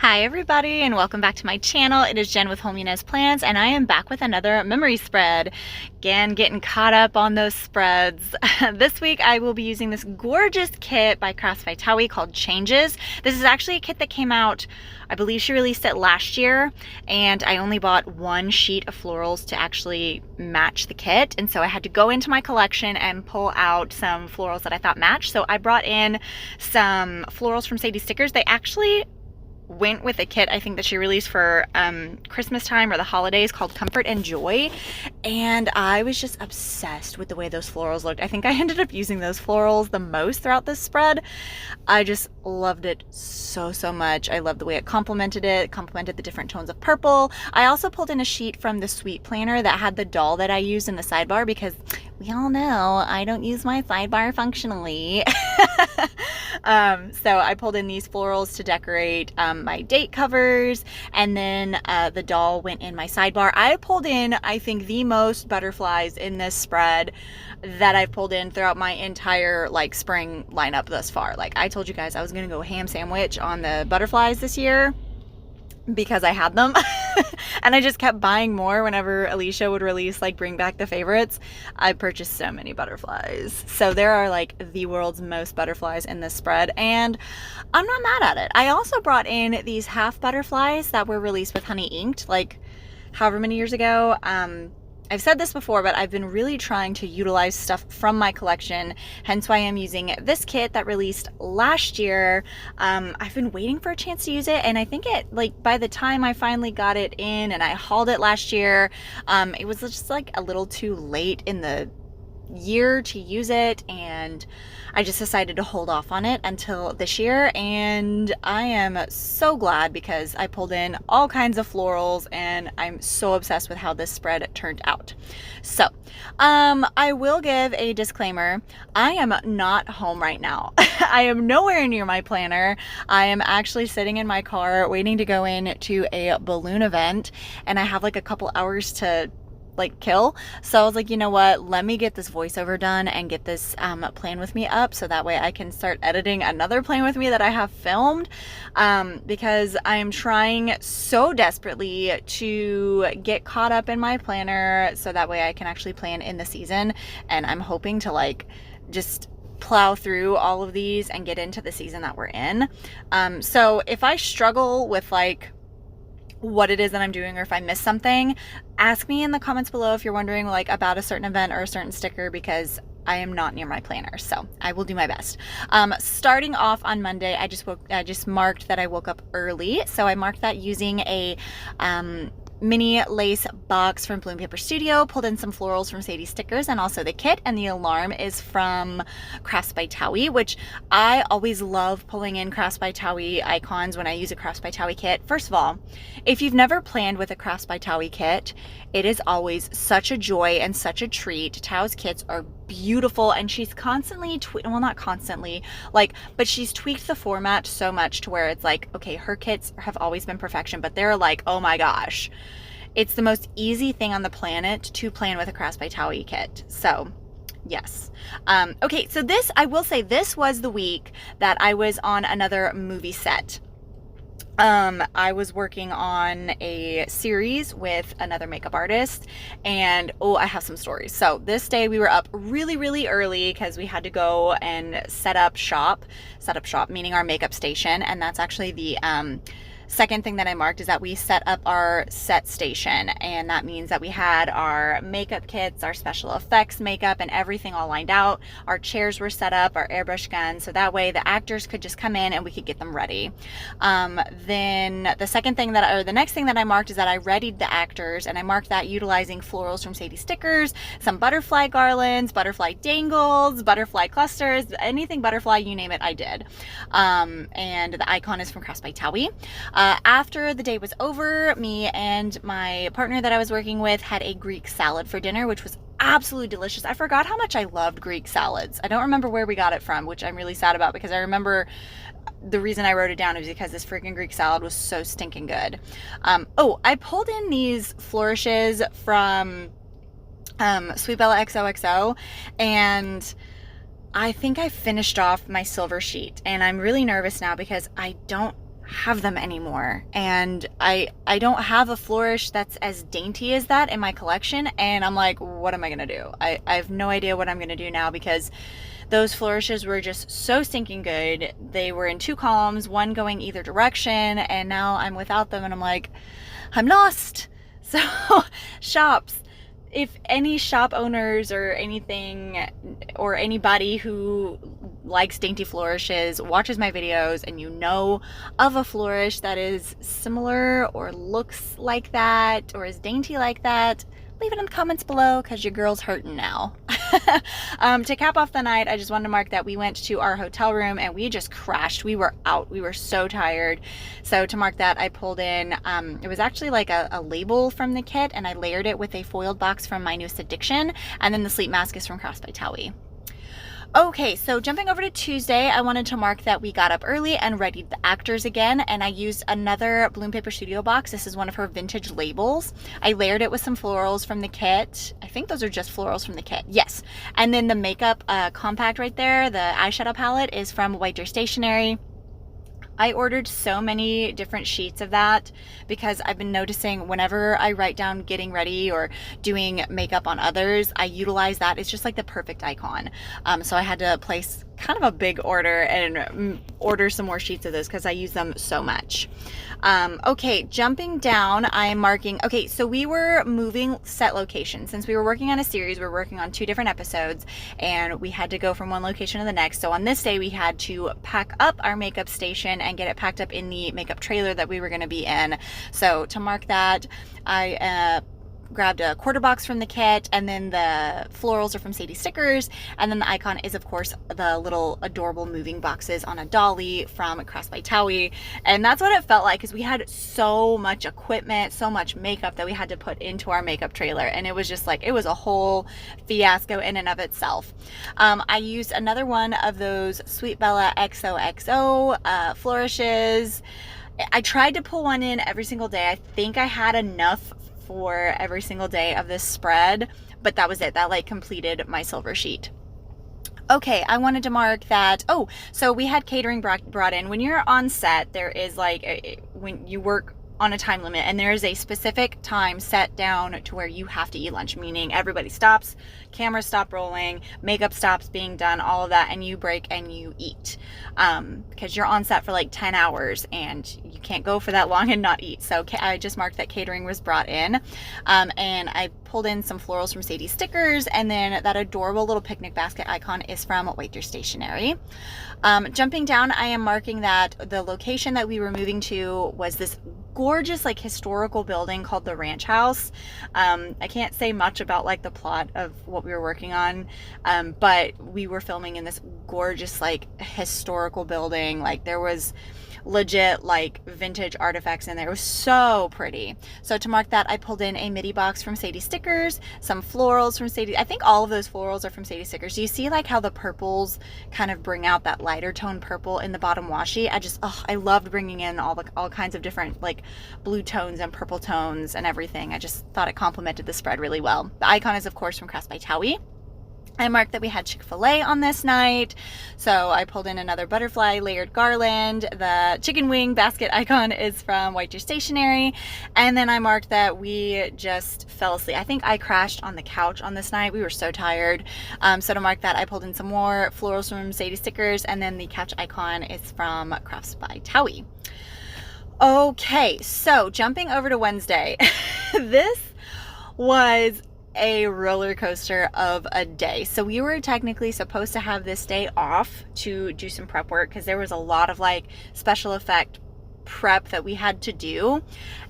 Hi everybody and welcome back to my channel. It is Jen with Hominess Plans and I am back with another memory spread. Again, getting caught up on those spreads. This week I will be using this gorgeous kit by Craftsbythaowie called Changes. This is actually a kit that came out, I believe she released it last year, and I only bought one sheet of florals to actually match the kit, and so I had to go into my collection and pull out some florals that I thought matched. So I brought in some florals from Sadie Stickers. They actually went with a kit I think that she released for Christmas time or the holidays called Comfort and Joy, and I was just obsessed with the way those florals looked. I think I ended up using those florals the most throughout this spread. I just loved it so much. I loved the way it complemented the different tones of purple. I also pulled in a sheet from the Sweet Planner that had the doll that I used in the sidebar, because we all know I don't use my sidebar functionally. So I pulled in these florals to decorate my date covers, and then the doll went in my sidebar. I pulled in, I think, the most butterflies in this spread that I've pulled in throughout my entire spring lineup thus far. Like, I told you guys I was gonna go ham sandwich on the butterflies this year because I had them. And I just kept buying more whenever Alicia would release bring back the favorites. I purchased so many butterflies. So there are the world's most butterflies in this spread, and I'm not mad at it. I also brought in these half butterflies that were released with honey inked however many years ago. I've said this before, but I've been really trying to utilize stuff from my collection, hence why I'm using this kit that released last year. I've been waiting for a chance to use it, and I think by the time I finally got it in and I hauled it last year, it was just a little too late in the year to use it, and I just decided to hold off on it until this year, and I am so glad because I pulled in all kinds of florals and I'm so obsessed with how this spread turned out. So I will give a disclaimer. I am not home right now. I am nowhere near my planner. I am actually sitting in my car waiting to go in to a balloon event, and I have a couple hours to kill. So I was like, you know what, let me get this voiceover done and get this plan with me up, so that way I can start editing another plan with me that I have filmed, because I am trying so desperately to get caught up in my planner so that way I can actually plan in the season, and I'm hoping to just plow through all of these and get into the season that we're in. So if I struggle with what it is that I'm doing, or if I miss something, ask me in the comments below if you're wondering about a certain event or a certain sticker, because I am not near my planner, so I will do my best. Starting off on Monday, I just marked that I woke up early, so I marked that using a mini lace box from Bloom Paper Studio, pulled in some florals from Sadie Stickers and also the kit, and the alarm is from Craftsbythaowie, which I always love pulling in Craftsbythaowie icons when I use a Craftsbythaowie kit. First of all, if you've never planned with a Craftsbythaowie kit, it is always such a joy and such a treat. Tao's kits are beautiful, and she's constantly well, not constantly, but she's tweaked the format so much to where it's okay, her kits have always been perfection, but they're oh my gosh, it's the most easy thing on the planet to plan with a Craftsbythaowie kit. So yes. Okay, so I will say this was the week that I was on another movie set. I was working on a series with another makeup artist, and I have some stories. So this day we were up really early because we had to go and set up shop, meaning our makeup station, and that's actually the second thing that I marked, is that we set up our set station, and that means that we had our makeup kits, our special effects makeup, and everything all lined out. Our chairs were set up, our airbrush guns, so that way the actors could just come in and we could get them ready. Then the next thing that I marked is that I readied the actors, and I marked that utilizing florals from Sadie Stickers, some butterfly garlands, butterfly dangles, butterfly clusters, anything butterfly, you name it, I did. And the icon is from Craftsbythaowie. After the day was over, me and my partner that I was working with had a Greek salad for dinner, which was absolutely delicious. I forgot how much I loved Greek salads. I don't remember where we got it from, which I'm really sad about, because I remember the reason I wrote it down is because this freaking Greek salad was so stinking good. I pulled in these flourishes from Sweet Bella XOXO, and I think I finished off my silver sheet, and I'm really nervous now because I don't have them anymore, and I don't have a flourish that's as dainty as that in my collection, and I'm like, what am I gonna do? I have no idea what I'm gonna do now, because those flourishes were just so stinking good. They were in 2 columns, one going either direction, and now I'm without them, and I'm like, I'm lost. So shops, if any shop owners or anything, or anybody who likes dainty flourishes, watches my videos, and you know of a flourish that is similar or looks like that or is dainty like that, leave it in the comments below, because your girl's hurting now. To cap off the night, I just wanted to mark that we went to our hotel room and we just crashed. We were out. We were so tired. So to mark that, I pulled in, it was actually like a label from the kit, and I layered it with a foiled box from My Newest Addiction, and then the sleep mask is from Craftsbythaowie. Okay, so jumping over to Tuesday, I wanted to mark that we got up early and readied the actors again, and I used another Bloom Paper Studio box. This is one of her vintage labels. I layered it with some florals from the kit. I think those are just florals from the kit. Yes. And then the makeup compact right there, the eyeshadow palette, is from White Deer Stationery. I ordered so many different sheets of that because I've been noticing whenever I write down getting ready or doing makeup on others, I utilize that. It's just like the perfect icon. So I had to place kind of a big order and order some more sheets of those because I use them so much. Okay, jumping down, I'm marking, okay, so we were moving set locations. Since we were working on a series, we were working on 2 different episodes, and we had to go from one location to the next. So on this day, we had to pack up our makeup station and get it packed up in the makeup trailer that we were going to be in. So to mark that, I grabbed a quarter box from the kit, and then the florals are from Sadie Stickers, and then the icon is of course the little adorable moving boxes on a dolly from Craftsbythaowie. And that's what it felt like, because we had so much equipment, so much makeup that we had to put into our makeup trailer, and it was just like, it was a whole fiasco in and of itself. I used another one of those Sweet Bella XOXO flourishes. I tried to pull one in every single day. I think I had enough for every single day of this spread, but that was it. That like completed my silver sheet. Okay, I wanted to mark that, oh, so we had catering brought in. When you're on set, there is like, when you work on a time limit, and there is a specific time set down to where you have to eat lunch, meaning everybody stops, cameras stop rolling, makeup stops being done, all of that, and you break and you eat, because you're on set for like 10 hours and you can't go for that long and not eat. So I just marked that catering was brought in, and I pulled in some florals from Sadie Stickers, and then that adorable little picnic basket icon is from White Deer Stationery. Jumping down, I am marking that the location that we were moving to was this gorgeous like historical building called the Ranch House. I can't say much about like the plot of what we were working on, but we were filming in this gorgeous like historical building. Like there was legit like vintage artifacts in there. It was so pretty. So to mark that, I pulled in a midi box from Sadie Stickers, some florals from Sadie. I think all of those florals are from Sadie Stickers. Do you see like how the purples kind of bring out that lighter tone purple in the bottom washi? I loved bringing in all kinds of different like blue tones and purple tones and everything. I just thought it complemented the spread really well. The icon is of course from Craftsbythaowie. I marked that we had Chick-fil-A on this night, so I pulled in another butterfly layered garland. The chicken wing basket icon is from White Deer Stationery, and then I marked that we just fell asleep. I think I crashed on the couch on this night. We were so tired. So to mark that, I pulled in some more florals from Sadie Stickers, and then the couch icon is from Craftsbythaowie. Okay, so jumping over to Wednesday, this was a roller coaster of a day. So we were technically supposed to have this day off to do some prep work because there was a lot of like special effect prep that we had to do,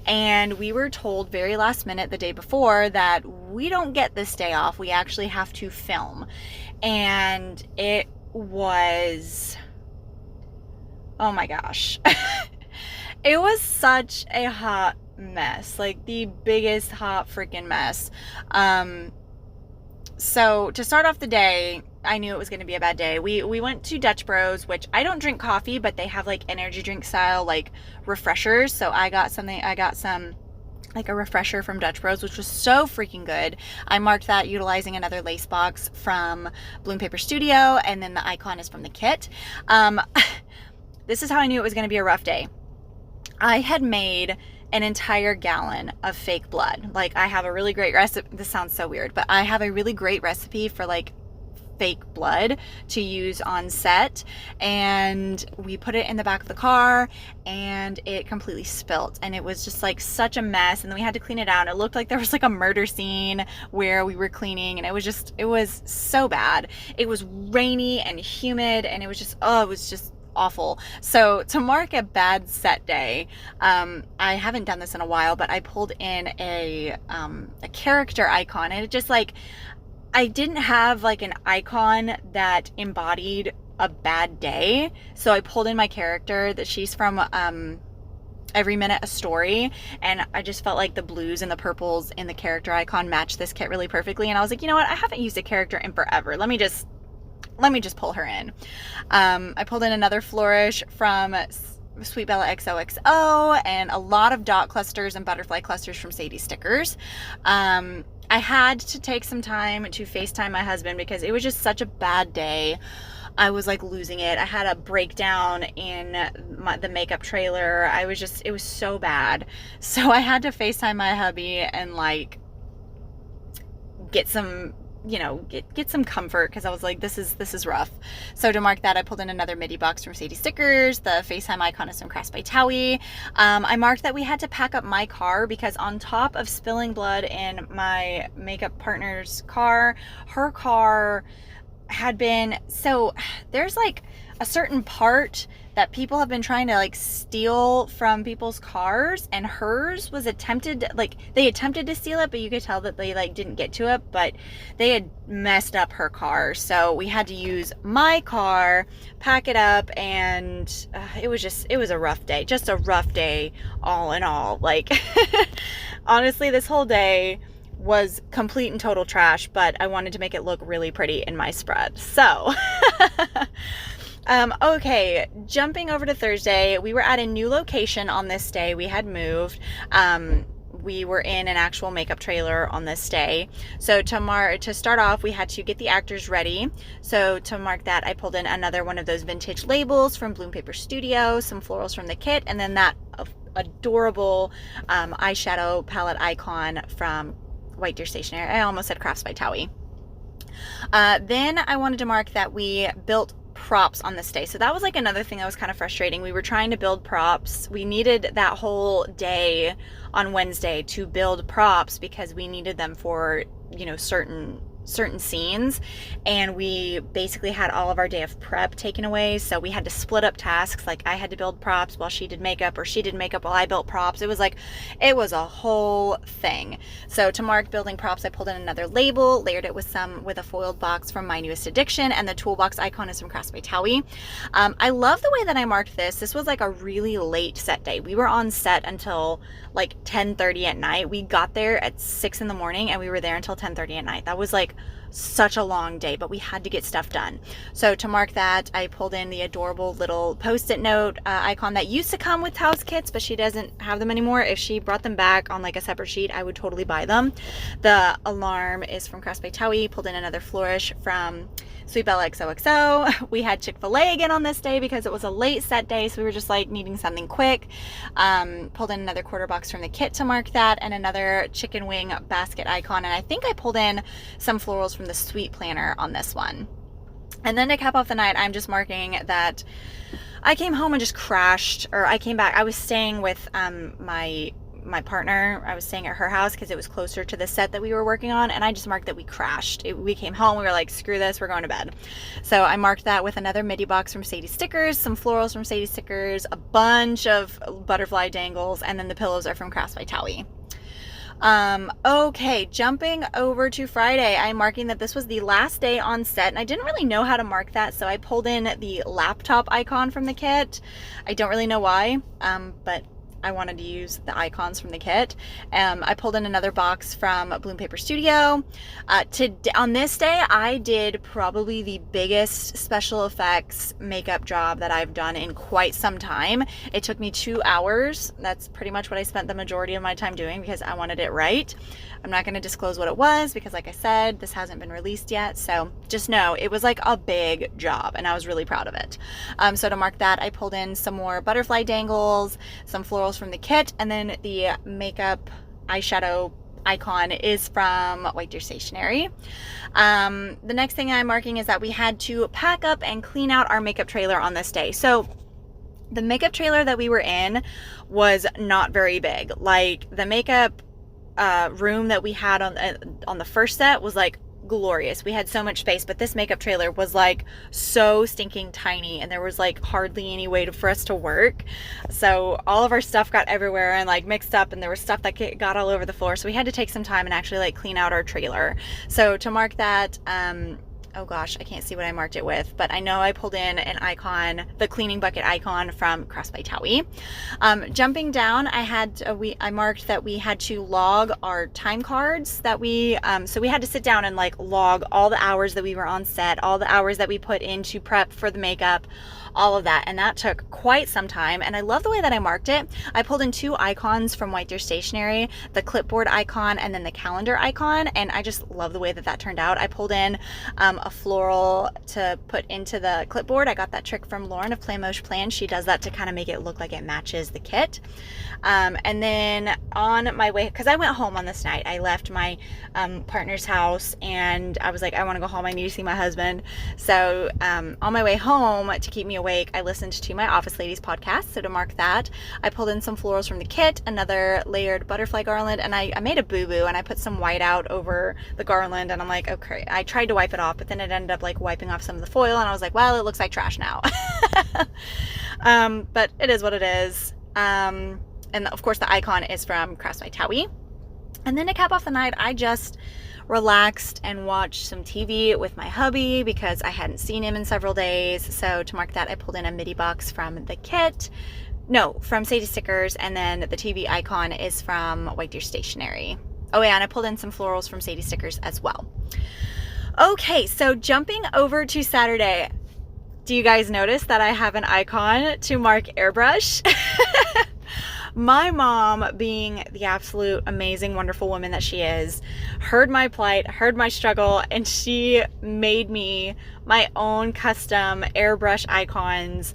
and we were told very last minute the day before that we don't get this day off, we actually have to film. And it was, oh my gosh, it was such a hot mess, like the biggest hot freaking mess. So to start off the day, I knew it was going to be a bad day. We went to Dutch Bros, which I don't drink coffee, but they have like energy drink style like refreshers. So I got some like a refresher from Dutch Bros, which was so freaking good. I marked that utilizing another lace box from Bloom Paper Studio, and then the icon is from the kit. This is how I knew it was going to be a rough day. I had made an entire gallon of fake blood. Like, I have a really great recipe. This sounds so weird, but I have a really great recipe for like fake blood to use on set, and we put it in the back of the car and it completely spilt, and it was just like such a mess, and then we had to clean it out. It looked like there was like a murder scene where we were cleaning, and it was so bad. It was rainy and humid, and it was just awful. So to mark a bad set day, I haven't done this in a while, but I pulled in a character icon, and it just like, I didn't have like an icon that embodied a bad day. So I pulled in my character that she's from Every Minute a Story, and I just felt like the blues and the purples in the character icon matched this kit really perfectly. And I was like, you know what? I haven't used a character in forever. Let me just pull her in. I pulled in another flourish from Sweet Bella XOXO, and a lot of dot clusters and butterfly clusters from Sadie Stickers. I had to take some time to FaceTime my husband because it was just such a bad day. I was like losing it. I had a breakdown in the makeup trailer. It was so bad. So I had to FaceTime my hubby and like get some, get some comfort, because I was like, this is rough. So to mark that, I pulled in another midi box from Sadie Stickers. The FaceTime icon is from Craftsbythaowie. I marked that we had to pack up my car because on top of spilling blood in my makeup partner's car, her car had been, so there's like a certain part that people have been trying to like steal from people's cars, and hers was they attempted to steal it, but you could tell that they like didn't get to it, but they had messed up her car. So we had to use my car, pack it up, and it was a rough day. Just a rough day all in all. Like honestly, this whole day was complete and total trash, but I wanted to make it look really pretty in my spread. So okay, jumping over to Thursday, we were at a new location on this day. We had moved. We were in an actual makeup trailer on this day. So to start off, we had to get the actors ready. So to mark that, I pulled in another one of those vintage labels from Bloom Paper Studio, some florals from the kit, and then that adorable eyeshadow palette icon from White Deer Stationery. I almost said Craftsbythaowie. Then I wanted to mark that we built props on this day. So that was like another thing that was kind of frustrating. We were trying to build props. We needed that whole day on Wednesday to build props because we needed them for, certain scenes, and we basically had all of our day of prep taken away. So we had to split up tasks. Like I had to build props while she did makeup, or she did makeup while I built props. It was a whole thing. So to mark building props, I pulled in another label, layered it with a foiled box from My Newest Addiction, and the toolbox icon is from Craftsbythaowie. I love the way that I marked this. This was like a really late set day. We were on set until like 10:30 at night. We got there at 6 in the morning and we were there until 10:30 at night. That was like such a long day, but we had to get stuff done. So to mark that, I pulled in the adorable little post-it note icon that used to come with house kits, but she doesn't have them anymore. If she brought them back on like a separate sheet, I would totally buy them. The alarm is from Craftsbythaowie. Pulled in another flourish from Sweet Bella XOXO. We had Chick-fil-A again on this day because it was a late set day, so we were just like needing something quick. Pulled in another quarter box from the kit to mark that, and another chicken wing basket icon, and I think I pulled in some florals from the Sweet Planner on this one. And then to cap off the night, I'm just marking that I came home and just crashed, or I came back. I was staying with my partner. I was staying at her house because it was closer to the set that we were working on, and I just marked that we crashed. We came home, we were like, screw this, we're going to bed. So I marked that with another midi box from Sadie Stickers, some florals from Sadie Stickers, a bunch of butterfly dangles, and then the pillows are from Craftsbythaowie. Okay, jumping over to Friday, I'm marking that this was the last day on set, and I didn't really know how to mark that, so I pulled in the laptop icon from the kit. I don't really know why, but I wanted to use the icons from the kit. I pulled in another box from Bloom Paper Studio. On this day, I did probably the biggest special effects makeup job that I've done in quite some time. It took me 2 hours. That's pretty much what I spent the majority of my time doing because I wanted it right. I'm not going to disclose what it was because, like I said, this hasn't been released yet. So just know it was like a big job and I was really proud of it. So to mark that, I pulled in some more butterfly dangles, some florals florals from the kit, and then the makeup eyeshadow icon is from White Deer Stationery. The next thing I'm marking is that we had to pack up and clean out our makeup trailer on this day. So the makeup trailer that we were in was not very big. Like, the makeup room that we had on the first set was like glorious. We had so much space, but this makeup trailer was like so stinking tiny, and there was like hardly any way for us to work. So all of our stuff got everywhere and like mixed up, and there was stuff that got all over the floor. So we had to take some time and actually like clean out our trailer. So to mark that, oh gosh, I can't see what I marked it with, but I know I pulled in an icon, the cleaning bucket icon from Craftsbythaowie. Jumping down, I marked that we had to log our time cards that so we had to sit down and like log all the hours that we were on set, all the hours that we put into prep for the makeup, all of that. And that took quite some time. And I love the way that I marked it. I pulled in 2 icons from White Deer Stationery, the clipboard icon and then the calendar icon. And I just love the way that turned out. I pulled in a floral to put into the clipboard. I got that trick from Lauren of Plan Mosh Plan. She does that to kind of make it look like it matches the kit. And then on my way, because I went home on this night, I left my partner's house and I was like, I want to go home. I need to see my husband. So on my way home, to keep me awake, I listened to my Office Ladies podcast. So to mark that, I pulled in some florals from the kit, another layered butterfly garland, and I made a boo-boo and I put some white out over the garland, and I'm like, okay, I tried to wipe it off, but then it ended up like wiping off some of the foil, and I was like, well, it looks like trash now. But it is what it is. And of course the icon is from Craftsbythaowie. And then to cap off the night, I just relaxed and watched some TV with my hubby because I hadn't seen him in several days. So to mark that, I pulled in a midi box from the kit. No, from Sadie Stickers, and then the TV icon is from White Deer Stationery. Oh yeah, and I pulled in some florals from Sadie Stickers as well. Okay, so jumping over to Saturday, do you guys notice that I have an icon to mark airbrush? My mom, being the absolute amazing, wonderful woman that she is, heard my plight, heard my struggle, and she made me my own custom airbrush icons,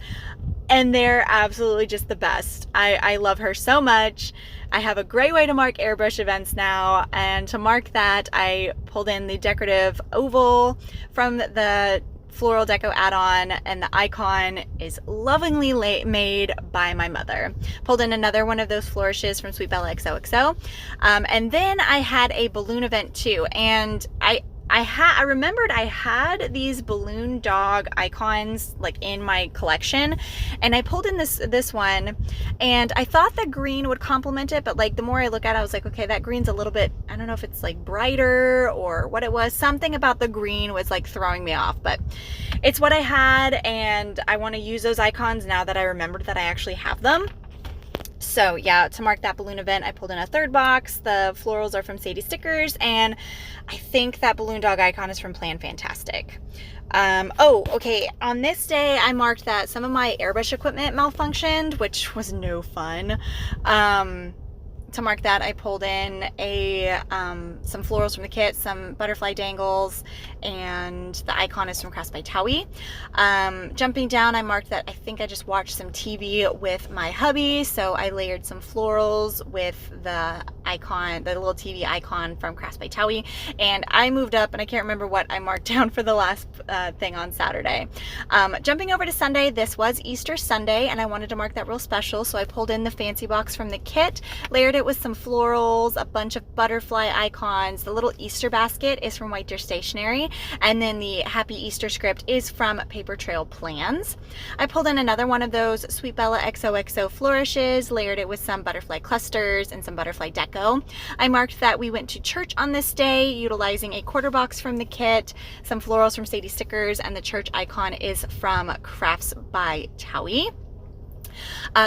and they're absolutely just the best. I love her so much. I have a great way to mark airbrush events now, and to mark that, I pulled in the decorative oval from the Floral Deco add-on, and the icon is lovingly made by my mother. Pulled in another one of those flourishes from Sweet Bella XOXO. And then I had a balloon event too, and I remembered I had these balloon dog icons like in my collection, and I pulled in this one, and I thought the green would complement it, but like the more I look at it, I was like, okay, that green's a little bit, I don't know if it's like brighter or what it was. Something about the green was like throwing me off, but it's what I had, and I want to use those icons now that I remembered that I actually have them. So yeah, to mark that balloon event, I pulled in a 3rd box. The florals are from Sadie Stickers, and I think that balloon dog icon is from Plan Fantastic. Oh, okay. On this day, I marked that some of my airbrush equipment malfunctioned, which was no fun. To mark that, I pulled in some florals from the kit, some butterfly dangles, and the icon is from Craftsbythaowie. Jumping down, I marked that I think I just watched some TV with my hubby, so I layered some florals with the icon, the little TV icon from Craftsbythaowie, and I moved up, and I can't remember what I marked down for the last thing on Saturday. Jumping over to Sunday, this was Easter Sunday, and I wanted to mark that real special, so I pulled in the fancy box from the kit, layered it with some florals, a bunch of butterfly icons. The little Easter basket is from White Deer Stationery, and then the Happy Easter script is from Paper Trail Plans. I pulled in another one of those Sweet Bella XOXO flourishes, layered it with some butterfly clusters and some butterfly deco. I marked that we went to church on this day, utilizing a quarter box from the kit, some florals from Sadie Stickers, and the church icon is from Craftsbythaowie.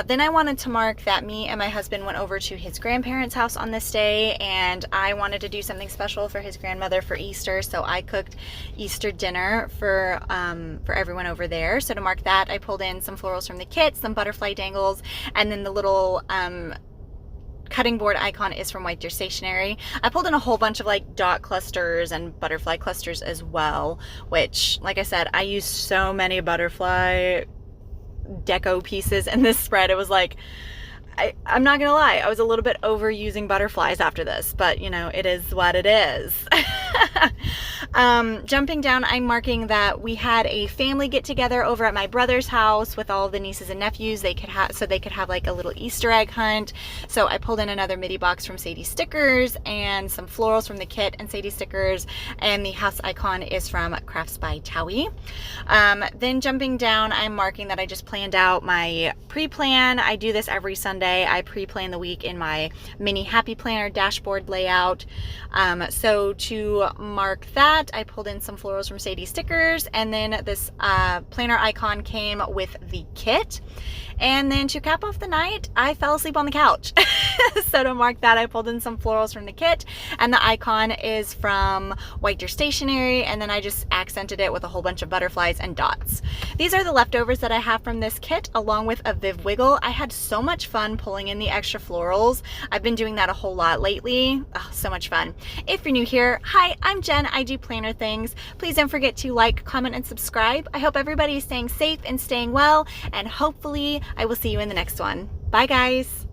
Then I wanted to mark that me and my husband went over to his grandparents' house on this day, and I wanted to do something special for his grandmother for Easter, so I cooked Easter dinner for everyone over there. So to mark that, I pulled in some florals from the kit, some butterfly dangles, and then the little cutting board icon is from White Deer Stationery. I pulled in a whole bunch of like dot clusters and butterfly clusters as well, which, like I said, I used so many butterfly deco pieces in this spread. It was like, I'm not gonna lie, I was a little bit overusing butterflies after this, but you know, it is what it is. Jumping down, I'm marking that we had a family get together over at my brother's house with all the nieces and nephews. They could have like a little Easter egg hunt. So I pulled in another midi box from Sadie Stickers and some florals from the kit and Sadie Stickers, and the house icon is from Craftsbythaowie. Then jumping down, I'm marking that I just planned out my pre-plan. I do this every Sunday. I pre-plan the week in my mini happy planner dashboard layout. So to mark that, I pulled in some florals from Sadie Stickers, and then this planner icon came with the kit. And then to cap off the night, I fell asleep on the couch. So to mark that, I pulled in some florals from the kit, and the icon is from White Deer Stationery, and then I just accented it with a whole bunch of butterflies and dots. These are the leftovers that I have from this kit, along with a Viv Wiggle. I had so much fun pulling in the extra florals. I've been doing that a whole lot lately. Oh, so much fun. If you're new here, hi, I'm Jen. I do planner things. Please don't forget to like, comment, and subscribe. I hope everybody is staying safe and staying well, and hopefully I will see you in the next one. Bye, guys.